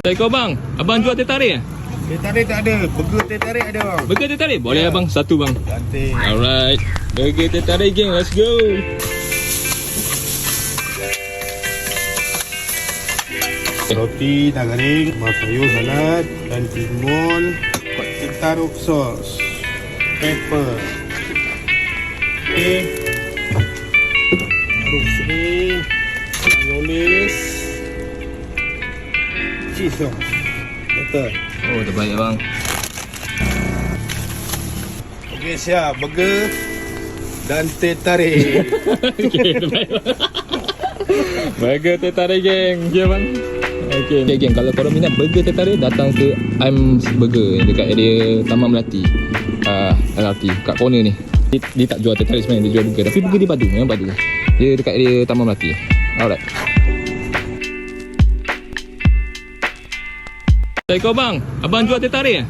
Assalamualaikum bang. Abang jual teh tarik eh? Teh tarik tak ada. Burger teh tarik ada bang. Burger teh tarik? Boleh abang, satu bang. Cantik. Alright. Burger teh tarik geng, let's go. Roti tak garing, sayur salad dan timun, teh tarik sos, pepper. Okey. Taruh sini. Mayonis. Cheese sos. Betul. Oh, terbaik bang. Okey, siap. Burger dan teh tarik. Okay, terbaik bang. Burger teh tarik geng. Okay bang. Okay geng, kalau korang minat burger teh tarik, datang ke I'm Burger dekat area Taman Melati, LRT kat corner ni. Dia tak jual teh tarik sebenarnya, dia jual burger. Tapi burger dia padu, memang padu. Dia dekat area Taman Melati. Alright. Assalamualaikum bang. Abang jual teh tarik eh?